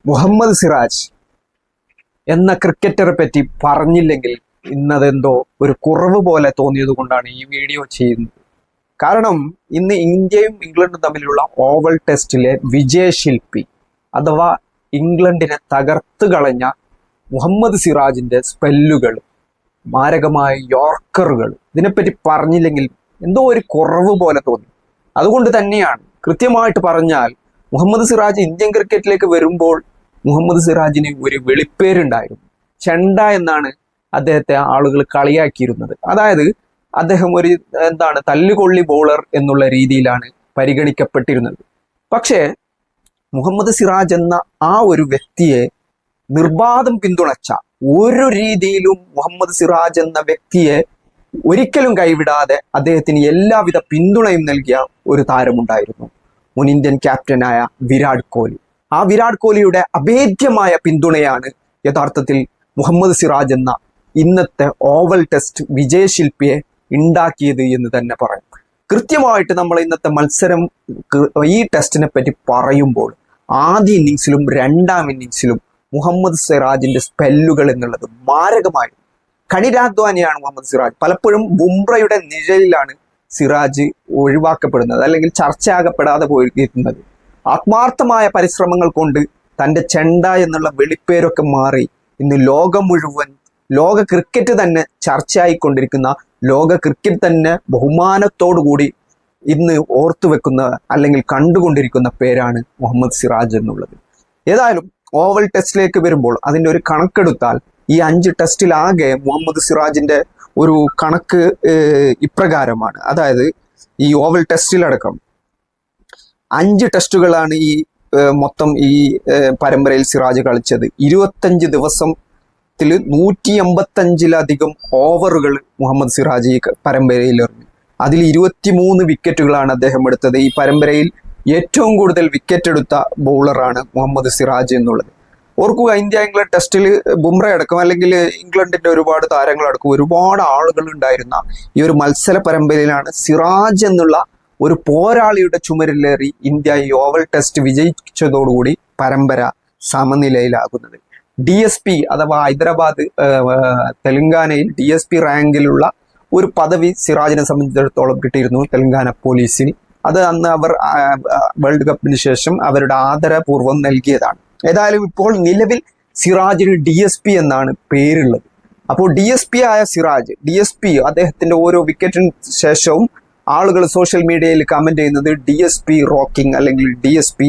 മുഹമ്മദ് സിറാജ് എന്ന ക്രിക്കറ്ററെ പറ്റി പറഞ്ഞില്ലെങ്കിൽ ഇന്നതെന്തോ ഒരു കുറവ് പോലെ തോന്നിയത് കൊണ്ടാണ് ഈ വീഡിയോ ചെയ്യുന്നത്. കാരണം ഇന്ന് ഇന്ത്യയും ഇംഗ്ലണ്ടും തമ്മിലുള്ള ഓവൽ ടെസ്റ്റിലെ വിജയശില്പി അഥവാ ഇംഗ്ലണ്ടിനെ തകർത്ത് കളഞ്ഞ മുഹമ്മദ് സിറാജിന്റെ സ്പെല്ലുകൾ, മാരകമായ യോർക്കറുകൾ, ഇതിനെപ്പറ്റി പറഞ്ഞില്ലെങ്കിൽ എന്തോ ഒരു കുറവ് പോലെ തോന്നി. അതുകൊണ്ട് തന്നെയാണ് കൃത്യമായിട്ട് പറഞ്ഞാൽ മുഹമ്മദ് സിറാജ് ഇന്ത്യൻ ക്രിക്കറ്റിലേക്ക് വരുമ്പോൾ മുഹമ്മദ് സിറാജിന് ഒരു വെളിപ്പേരുണ്ടായിരുന്നു. ചെണ്ട എന്നാണ് അദ്ദേഹത്തെ ആളുകൾ കളിയാക്കിയിരുന്നത്. അതായത് അദ്ദേഹം ഒരു തല്ലുകൊള്ളി ബോളർ എന്നുള്ള രീതിയിലാണ് പരിഗണിക്കപ്പെട്ടിരുന്നത്. പക്ഷേ മുഹമ്മദ് സിറാജ് എന്ന ആ ഒരു വ്യക്തിയെ നിർബാധം പിന്തുണച്ച, ഒരു രീതിയിലും മുഹമ്മദ് സിറാജ് എന്ന വ്യക്തിയെ ഒരിക്കലും കൈവിടാതെ അദ്ദേഹത്തിന് എല്ലാവിധ പിന്തുണയും നൽകിയ ഒരു താരമുണ്ടായിരുന്നു, മുൻ ഇന്ത്യൻ ക്യാപ്റ്റനായ വിരാട് കോഹ്ലി. ആ വിരാട് കോഹ്ലിയുടെ അഭേദ്യമായ പിന്തുണയാണ് യഥാർത്ഥത്തിൽ മുഹമ്മദ് സിറാജ് എന്ന ഇന്നത്തെ ഓവൽ ടെസ്റ്റ് വിജയശില്പിയെ ഉണ്ടാക്കിയത് എന്ന് തന്നെ പറയാം. കൃത്യമായിട്ട് നമ്മൾ ഇന്നത്തെ മത്സരം, ഈ ടെസ്റ്റിനെ പറ്റി പറയുമ്പോൾ ആദ്യ ഇന്നിങ്സിലും രണ്ടാം ഇന്നിങ്സിലും മുഹമ്മദ് സിറാജിന്റെ സ്പെല്ലുകൾ എന്നുള്ളത് മാരകമായി. കഠിനാധ്വാനിയാണ് മുഹമ്മദ് സിറാജ്. പലപ്പോഴും ബുംറയുടെ നിഴലിലാണ് സിറാജ് ഒഴിവാക്കപ്പെടുന്നത്, അല്ലെങ്കിൽ ചർച്ചയാകപ്പെടാതെ പോയിരിക്കുന്നത്. ആത്മാർത്ഥമായ പരിശ്രമങ്ങൾ കൊണ്ട് തൻ്റെ ചെണ്ട എന്നുള്ള വെളിപ്പേരൊക്കെ മാറി ഇന്ന് ലോകം മുഴുവൻ, ലോക ക്രിക്കറ്റ് തന്നെ ചർച്ചയായിക്കൊണ്ടിരിക്കുന്ന, ലോക ക്രിക്കറ്റ് തന്നെ ബഹുമാനത്തോടു കൂടി ഇന്ന് ഓർത്തുവെക്കുന്ന അല്ലെങ്കിൽ കണ്ടുകൊണ്ടിരിക്കുന്ന പേരാണ് മുഹമ്മദ് സിറാജ് എന്നുള്ളത്. ഏതായാലും ഓവൽ ടെസ്റ്റിലേക്ക് വരുമ്പോൾ അതിൻ്റെ ഒരു കണക്കെടുത്താൽ ഈ 5 ടെസ്റ്റിലാകെ മുഹമ്മദ് സിറാജിന്റെ ഒരു കണക്ക് ഇപ്രകാരമാണ്. അതായത് ഈ ഓവൽ ടെസ്റ്റിലടക്കം 5 ടെസ്റ്റുകളാണ് ഈ മൊത്തം ഈ പരമ്പരയിൽ സിറാജ് കളിച്ചത്. 25 ദിവസത്തിൽ 185-ലധികം ഓവറുകൾ മുഹമ്മദ് സിറാജ് ഈ പരമ്പരയിൽ എറിഞ്ഞു. അതിൽ 23 വിക്കറ്റുകളാണ് അദ്ദേഹം എടുത്തത്. ഈ പരമ്പരയിൽ ഏറ്റവും കൂടുതൽ വിക്കറ്റ് എടുത്ത ബൗളറാണ് മുഹമ്മദ് സിറാജ് എന്നുള്ളത്. ഓർക്കുക, ഇന്ത്യ ഇംഗ്ലണ്ട് ടെസ്റ്റിൽ ബുംറ അടക്കം, അല്ലെങ്കിൽ ഇംഗ്ലണ്ടിന്റെ ഒരുപാട് താരങ്ങളടക്കം ഒരുപാട് ആളുകൾ ഉണ്ടായിരുന്ന ഈ ഒരു മത്സര പരമ്പരയിലാണ് സിറാജ് എന്നുള്ള ഒരു പോരാളിയുടെ ചുമരിലേറി ഇന്ത്യ ഈ ഓവൽ ടെസ്റ്റ് വിജയിച്ചതോടുകൂടി പരമ്പര സമനിലയിലാകുന്നത്. DSP അഥവാ ഹൈദരാബാദ്, തെലങ്കാനയിൽ DSP റാങ്കിലുള്ള ഒരു പദവി സിറാജിനെ സംബന്ധിച്ചിടത്തോളം കിട്ടിയിരുന്നു തെലങ്കാന പോലീസിന്. അത് അന്ന് അവർ വേൾഡ് കപ്പിന് ശേഷം അവരുടെ ആദരപൂർവ്വം നൽകിയതാണ്. ഏതായാലും ഇപ്പോൾ നിലവിൽ സിറാജിന് DSP എന്നാണ് പേരുള്ളത്. അപ്പോൾ DSP ആയ സിറാജ്, DSP അദ്ദേഹത്തിന്റെ ഓരോ വിക്കറ്റിന് ശേഷവും ആളുകൾ സോഷ്യൽ മീഡിയയിൽ കമന്റ് ചെയ്യുന്നത് DSP റോക്കിംഗ് അല്ലെങ്കിൽ DSP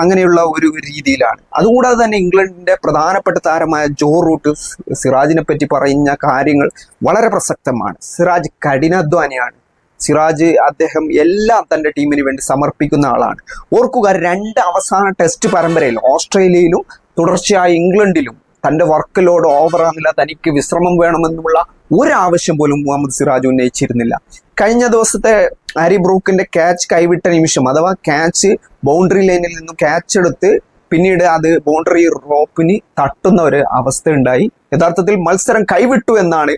അങ്ങനെയുള്ള ഒരു രീതിയിലാണ്. അതുകൂടാതെ തന്നെ ഇംഗ്ലണ്ടിന്റെ പ്രധാനപ്പെട്ട താരമായ ജോ റൂട്ട് സിറാജിനെ പറ്റി പറയുന്ന കാര്യങ്ങൾ വളരെ പ്രസക്തമാണ്. സിറാജ് കഠിനാധ്വാനിയാണ്. സിറാജ് അദ്ദേഹം എല്ലാം തൻ്റെ ടീമിന് വേണ്ടി സമർപ്പിക്കുന്ന ആളാണ്. ഓർക്കുക, 2 അവസാന ടെസ്റ്റ് പരമ്പരയിൽ ഓസ്ട്രേലിയയിലും തുടർച്ചയായി ഇംഗ്ലണ്ടിലും തൻ്റെ വർക്ക് ലോഡ് ഓവറാകുന്നില്ല, തനിക്ക് വിശ്രമം വേണമെന്നുള്ള ഒരാവശ്യം പോലും മുഹമ്മദ് സിറാജ് ഉന്നയിച്ചിരുന്നില്ല. കഴിഞ്ഞ ദിവസത്തെ ഹാരി ബ്രൂക്കിന്റെ ക്യാച്ച് കൈവിട്ട നിമിഷം, അഥവാ ക്യാച്ച് ബൗണ്ടറി ലൈനിൽ നിന്നും ക്യാച്ച് എടുത്ത് പിന്നീട് അത് ബൗണ്ടറി റോപ്പിന് തട്ടുന്ന ഒരു അവസ്ഥ ഉണ്ടായി. യഥാർത്ഥത്തിൽ മത്സരം കൈവിട്ടു എന്നാണ്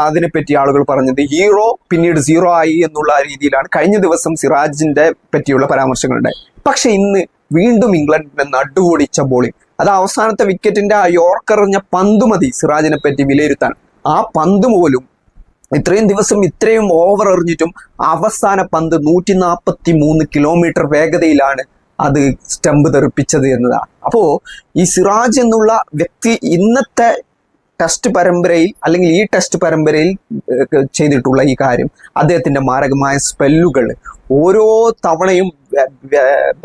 അതിനെപ്പറ്റി ആളുകൾ പറഞ്ഞത്. ഹീറോ പിന്നീട് 0 ആയി എന്നുള്ള രീതിയിലാണ് കഴിഞ്ഞ ദിവസം സിറാജിന്റെ പറ്റിയുള്ള പരാമർശങ്ങളുണ്ടായി. പക്ഷെ ഇന്ന് വീണ്ടും ഇംഗ്ലണ്ടിന്റെ നടുവൊടിച്ച ബോളിംഗ്, അത് അവസാനത്തെ വിക്കറ്റിന്റെ ആ യോർക്കറിഞ്ഞ പന്ത് മതി സിറാജിനെ പറ്റി വിലയിരുത്താൻ. ആ പന്ത് പോലും ഇത്രയും ദിവസം ഇത്രയും ഓവർ എറിഞ്ഞിട്ടും അവസാന പന്ത് 143 കിലോമീറ്റർ വേഗതയിലാണ് അത് സ്റ്റംപ് തെറിപ്പിച്ചത് എന്നതാണ്. അപ്പോ ഈ സിറാജ് എന്നുള്ള വ്യക്തി ഇന്നത്തെ ടെസ്റ്റ് പരമ്പരയിൽ, അല്ലെങ്കിൽ ഈ ടെസ്റ്റ് പരമ്പരയിൽ ചെയ്തിട്ടുള്ള ഈ കാര്യം, അദ്ദേഹത്തിന്റെ മാരകമായ സ്പെല്ലുകൾ, ഓരോ തവണയും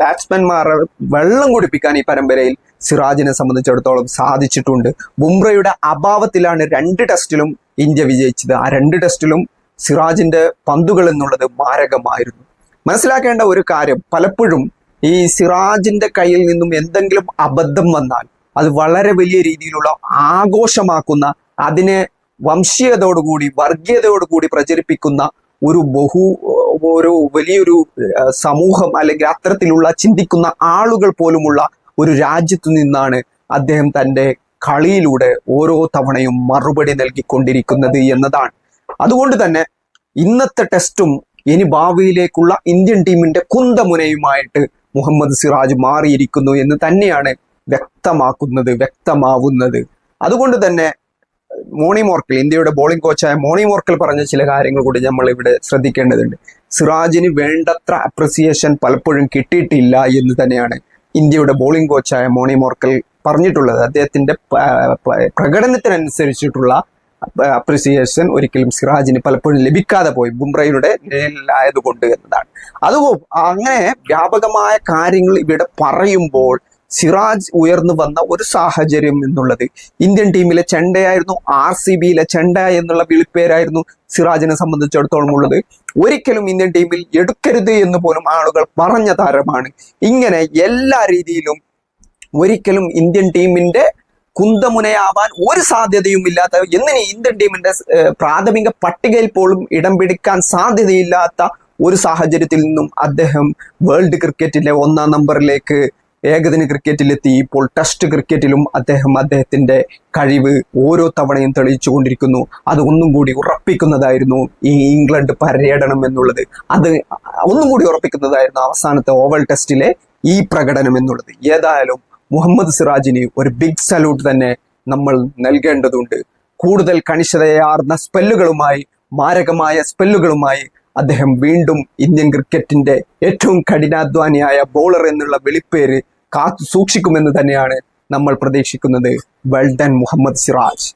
ബാറ്റ്സ്മാൻമാരെ വെള്ളം കുടിപ്പിക്കാൻ ഈ പരമ്പരയിൽ സിറാജിനെ സംബന്ധിച്ചിടത്തോളം സാധിച്ചിട്ടുണ്ട്. ബുംറയുടെ അഭാവത്തിലാണ് 2 ടെസ്റ്റിലും ഇന്ത്യ വിജയിച്ചത്. ആ 2 ടെസ്റ്റിലും സിറാജിന്റെ പന്തുകൾ എന്നുള്ളത് മാരകമായിരുന്നു. മനസ്സിലാക്കേണ്ട ഒരു കാര്യം, പലപ്പോഴും ഈ സിറാജിന്റെ കയ്യിൽ നിന്നും എന്തെങ്കിലും അബദ്ധം വന്നാൽ അത് വളരെ വലിയ രീതിയിലുള്ള ആഘോഷമാക്കുന്ന, അതിനെ വംശീയതയോടുകൂടി വർഗീയതയോടുകൂടി പ്രചരിപ്പിക്കുന്ന ഒരു വലിയൊരു സമൂഹം, അല്ലെങ്കിൽ അത്തരത്തിലുള്ള ചിന്തിക്കുന്ന ആളുകൾ പോലുമുള്ള ഒരു രാജ്യത്തു നിന്നാണ് അദ്ദേഹം തൻ്റെ കളിയിലൂടെ ഓരോ തവണയും മറുപടി നൽകിക്കൊണ്ടിരിക്കുന്നത് എന്നതാണ്. അതുകൊണ്ട് തന്നെ ഇന്നത്തെ ടെസ്റ്റും ഇനി ഭാവിയിലേക്കുള്ള ഇന്ത്യൻ ടീമിന്റെ കുന്തമുനയുമായിട്ട് മുഹമ്മദ് സിറാജ് മാറിയിരിക്കുന്നു എന്ന് തന്നെയാണ് വ്യക്തമാവുന്നത്. അതുകൊണ്ട് തന്നെ മോണി മോർക്കൽ, ഇന്ത്യയുടെ ബോളിംഗ് കോച്ചായ മോണി മോർക്കൽ പറഞ്ഞ ചില കാര്യങ്ങൾ കൂടി നമ്മൾ ഇവിടെ ശ്രദ്ധിക്കേണ്ടതുണ്ട്. സിറാജിന് വേണ്ടത്ര അപ്രിസിയേഷൻ പലപ്പോഴും കിട്ടിയിട്ടില്ല എന്ന് തന്നെയാണ് ഇന്ത്യയുടെ ബോളിംഗ് കോച്ചായ മോണി മോർക്കൽ പറഞ്ഞിട്ടുള്ളത്. അദ്ദേഹത്തിന്റെ പ്രകടനത്തിനനുസരിച്ചിട്ടുള്ള അപ്രിസിയേഷൻ ഒരിക്കലും സിറാജിന് പലപ്പോഴും ലഭിക്കാതെ പോയി, ബുംറയുടെ നിഴലിലായതുകൊണ്ട് എന്നതാണ്. അങ്ങനെ വ്യാപകമായ കാര്യങ്ങൾ ഇവിടെ പറയുമ്പോൾ സിറാജ് ഉയർന്നു വന്ന ഒരു സാഹചര്യം എന്നുള്ളത് ഇന്ത്യൻ ടീമിലെ ചെണ്ടയായിരുന്നു, RCBയിലെ ചെണ്ട എന്നുള്ള വിളിപ്പേരായിരുന്നു സിറാജിനെ സംബന്ധിച്ചിടത്തോളം ഉള്ളത്. ഒരിക്കലും ഇന്ത്യൻ ടീമിൽ എടുക്കരുത് എന്ന് പോലും ആളുകൾ പറഞ്ഞ താരമാണ്. ഇങ്ങനെ എല്ലാ രീതിയിലും ഒരിക്കലും ഇന്ത്യൻ ടീമിന്റെ കുന്തമുനയാവാൻ ഒരു സാധ്യതയും ഇല്ലാത്ത, എന്നിനി ഇന്ത്യൻ ടീമിന്റെ പ്രാഥമിക പട്ടികയിൽ പോലും ഇടം പിടിക്കാൻ സാധ്യതയില്ലാത്ത ഒരു സാഹചര്യത്തിൽ നിന്നും അദ്ദേഹം വേൾഡ് ക്രിക്കറ്റിലെ 1-ാം നമ്പറിലേക്ക് ഏകദിന ക്രിക്കറ്റിലെത്തി. ഇപ്പോൾ ടെസ്റ്റ് ക്രിക്കറ്റിലും അദ്ദേഹത്തിന്റെ കഴിവ് ഓരോ തവണയും തെളിയിച്ചു കൊണ്ടിരിക്കുന്നു. അത് ഒന്നും കൂടി ഉറപ്പിക്കുന്നതായിരുന്നു ഈ ഇംഗ്ലണ്ട് പര്യടനം എന്നുള്ളത്. അത് ഒന്നും കൂടി ഉറപ്പിക്കുന്നതായിരുന്നു അവസാനത്തെ ഓവൽ ടെസ്റ്റിലെ ഈ പ്രകടനം എന്നുള്ളത്. ഏതായാലും മുഹമ്മദ് സിറാജിന് ഒരു ബിഗ് സല്യൂട്ട് തന്നെ നമ്മൾ നൽകേണ്ടതുണ്ട്. കൂടുതൽ കണിശതയാർന്ന സ്പെല്ലുകളുമായി, മാരകമായ സ്പെല്ലുകളുമായി അദ്ദേഹം വീണ്ടും ഇന്ത്യൻ ക്രിക്കറ്റിന്റെ ഏറ്റവും കഠിനാധ്വാനിയായ ബൗളർ എന്നുള്ള വിളിപ്പേര് കാത്തു സൂക്ഷിക്കുമെന്ന് തന്നെയാണ് നമ്മൾ പ്രതീക്ഷിക്കുന്നത്. Well done Mohammed Siraj.